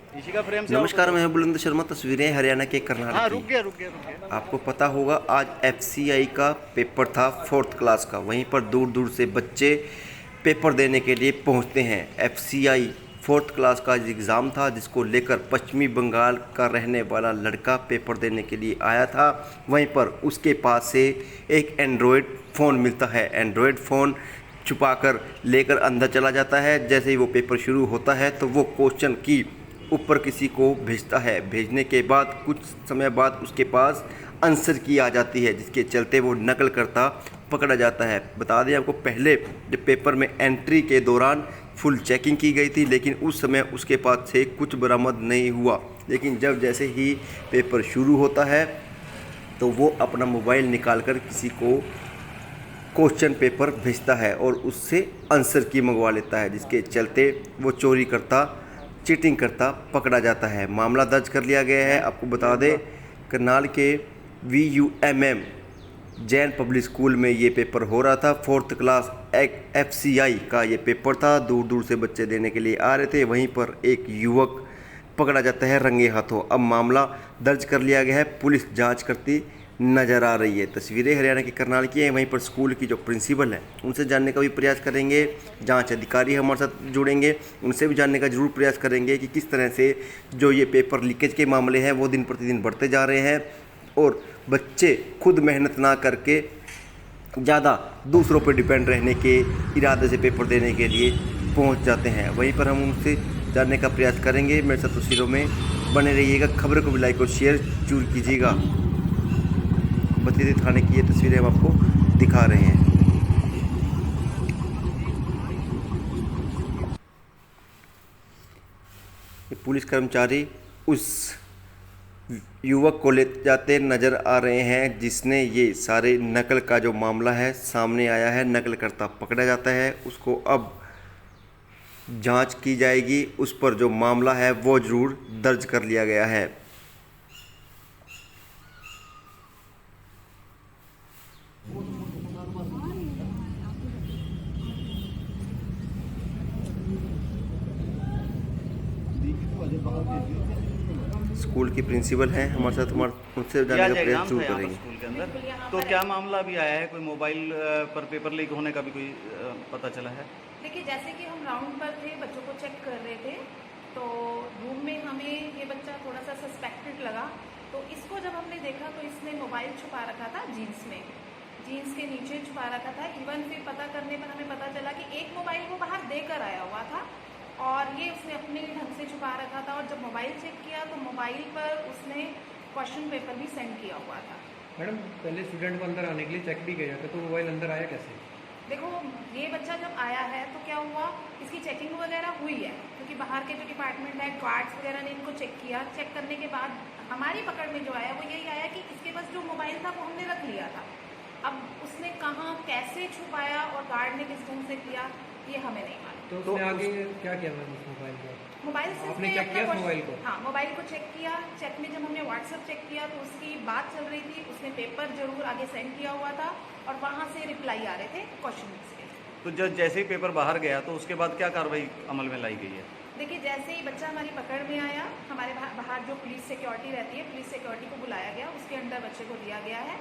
इसी का फ्रेम से नमस्कार, मैं बुलंद शर्मा। तस्वीरें हरियाणा के करनाल हाँ, की। रुक गया। आपको पता होगा आज एफसीआई का पेपर था 4th क्लास का। वहीं पर दूर दूर से बच्चे पेपर देने के लिए पहुंचते हैं। एफसीआई 4th क्लास का एग्ज़ाम था जिसको लेकर पश्चिमी बंगाल का रहने वाला लड़का पेपर देने के लिए आया था। वहीं पर उसके पास से एक एंड्रॉयड फ़ोन मिलता है। एंड्रॉयड फ़ोन छुपाकर लेकर अंदर चला जाता है। जैसे ही वो पेपर शुरू होता है तो वो क्वेश्चन की ऊपर किसी को भेजता है। भेजने के बाद कुछ समय बाद उसके पास आंसर की आ जाती है, जिसके चलते वो नकल करता पकड़ा जाता है। बता दें आपको, पहले जब पेपर में एंट्री के दौरान फुल चेकिंग की गई थी, लेकिन उस समय उसके पास से कुछ बरामद नहीं हुआ। लेकिन जब जैसे ही पेपर शुरू होता है तो वो अपना मोबाइल निकालकर किसी को क्वेश्चन पेपर भेजता है और उससे आंसर की मंगवा लेता है, जिसके चलते वो चोरी करता, चीटिंग करता पकड़ा जाता है। मामला दर्ज कर लिया गया है। आपको बता दें, करनाल के VUMM जैन पब्लिक स्कूल में ये पेपर हो रहा था। 4th क्लास एफसीआई का ये पेपर था। दूर दूर से बच्चे देने के लिए आ रहे थे। वहीं पर एक युवक पकड़ा जाता है रंगे हाथों। अब मामला दर्ज कर लिया गया है, पुलिस जांच करती नज़र आ रही है। तस्वीरें हरियाणा के करनाल की हैं। वहीं पर स्कूल की जो प्रिंसिपल है उनसे जानने का भी प्रयास करेंगे। जांच अधिकारी हमारे साथ जुड़ेंगे, उनसे भी जानने का जरूर प्रयास करेंगे कि किस तरह से जो ये पेपर लीकेज के मामले हैं वो दिन प्रतिदिन बढ़ते जा रहे हैं और बच्चे खुद मेहनत ना करके ज़्यादा दूसरों पर डिपेंड रहने के इरादे से पेपर देने के लिए पहुंच जाते हैं। वहीं पर हम उनसे जानने का प्रयास करेंगे। मेरे साथ तस्वीरों में बने रहिएगा। खबर को भी लाइक और शेयर जरूर कीजिएगा। बतीरी थाने की ये तस्वीरें हम आपको दिखा रहे हैं। ये पुलिस कर्मचारी उस युवक को ले जाते नज़र आ रहे हैं जिसने ये सारे नकल का जो मामला है सामने आया है। नकल करता पकड़ा जाता है, उसको अब जांच की जाएगी। उस पर जो मामला है वो ज़रूर दर्ज कर लिया गया है। स्कूल की प्रिंसिपल हैं हमारे साथ, उनसे ये जानने आज का प्रयास एग्जाम जरूर था यहाँ पर करेंगे। स्कूल के अंदर। तो क्या मामला अभी आया है? कोई मोबाइल पर पेपर लीक होने का भी कोई पता चला है? देखिए, जैसे कि हम राउंड पर थे, बच्चों को चेक कर रहे थे, तो रूम में हमें ये बच्चा थोड़ा सा सस्पेक्टेड लगा। तो इसको जब हमने देखा तो इसने मोबाइल छुपा रखा था जीन्स में, जीन्स के नीचे छुपा रखा था। इवन फिर पता करने पर हमें पता चला कि एक मोबाइल वो बाहर देकर आया हुआ था और ये उसने अपने ढंग से छुपा रखा था। और जब मोबाइल चेक किया तो मोबाइल पर उसने क्वेश्चन पेपर भी सेंड किया हुआ था। मैडम, पहले स्टूडेंट को अंदर आने के लिए चेक भी किया था, तो मोबाइल अंदर आया कैसे? देखो, ये बच्चा जब आया है तो क्या हुआ, इसकी चेकिंग वगैरह हुई है, क्योंकि बाहर के जो डिपार्टमेंट है, गार्ड्स वगैरह ने इनको चेक किया। चेक करने के बाद हमारी पकड़ में जो आया वो यही आया कि इसके पास जो मोबाइल था वो हमने रख लिया था। अब उसने कहाँ कैसे छुपाया और गार्ड ने किस ढंग से किया, ये हमें नहीं मालूम। तो उसने आगे क्या किया मैम उस मोबाइल को? मोबाइल से आपने चेक किया मोबाइल को? हाँ, मोबाइल को चेक किया। चेक में जब हमने व्हाट्सएप चेक किया तो उसकी बात चल रही थी, उसने पेपर जरूर आगे सेंड किया हुआ था और वहाँ से रिप्लाई आ रहे थे क्वेश्चन के। तो जैसे ही पेपर बाहर गया तो उसके बाद क्या कार्रवाई अमल में लाई गई है? देखिए, जैसे ही बच्चा हमारी पकड़ में आया, हमारे बाहर जो पुलिस सिक्योरिटी रहती है, पुलिस सिक्योरिटी को बुलाया गया, उसके अंडर बच्चे को दिया गया है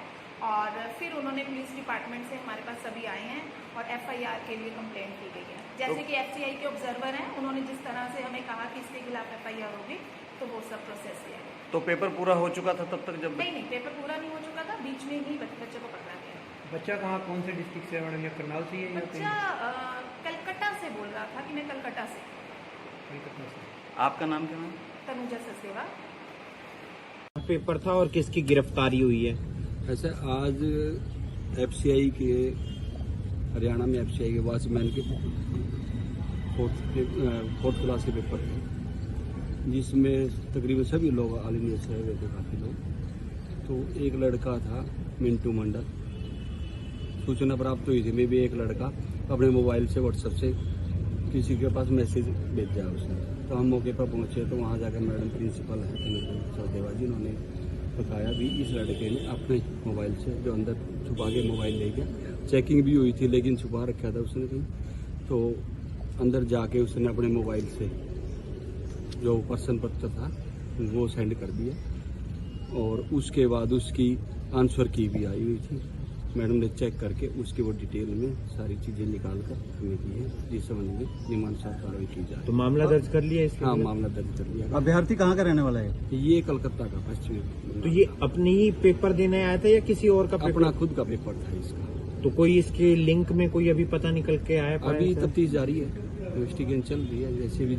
और फिर उन्होंने पुलिस डिपार्टमेंट से हमारे पास सभी आए हैं और FIR के लिए कंप्लेंट की गई है। जैसे कि FCI के ऑब्जर्वर हैं, उन्होंने जिस तरह से हमें कहा कि इसके खिलाफ FIR होगी, तो वो सब प्रोसेस किया गया। तो पेपर पूरा हो चुका था तब तक जब? नहीं, पेपर पूरा नहीं हो चुका था, बीच में ही बच्चे को पकड़ा गया। बच्चा कहाँ, कौन से डिस्ट्रिक्ट से मैडम? या करनाल से है? बच्चा कलकत्ता से बोल रहा था कि मैं कलकत्ता से। कलकत्ता से। आपका नाम क्या है? तनुजा सचदेवा। पेपर था और किसकी गिरफ्तारी हुई है? ऐसे आज एफसीआई के, हरियाणा में एफसीआई के वॉचमैन के 4th क्लास के पेपर थे, जिसमें तकरीबन सभी लोग ऑल इंडिया से हुए थे, काफ़ी लोग। तो एक लड़का था मिंटू मंडल, सूचना प्राप्त हुई थी। मैं भी एक लड़का अपने मोबाइल से व्हाट्सएप से किसी के पास मैसेज भेजा उसने। तो हम मौके पर पहुंचे तो वहां जाकर मैडम प्रिंसिपल है तनुजा सचदेवा जी, उन्होंने बताया भी इस लड़के ने अपने मोबाइल से जो अंदर छुपा के मोबाइल ले गया। चेकिंग भी हुई थी लेकिन छुपा रखा था उसने कहीं। तो अंदर जाके उसने अपने मोबाइल से जो प्रश्न पत्र था वो सेंड कर दिया और उसके बाद उसकी आंसर की भी आई हुई थी। मैडम ने चेक करके उसके वो डिटेल में सारी चीज़ें निकाल कर हमें दी है, जिस संबंध में नियमानुसार कार्रवाई की जाए। तो मामला दर्ज कर लिया इसके हाँ, लिए? मामला दर्ज कर लिया। अभ्यर्थी कहाँ का रहने वाला है? ये कलकत्ता का पश्चिमी। तो ये अपने ही पेपर देने आया था या किसी और का पेपर? अपना खुद का पेपर था इसका। तो कोई इसके लिंक में कोई अभी पता निकल के आया? अभी तफ्तीश जारी है, इन्वेस्टिगेशन चल रही है। जैसे भी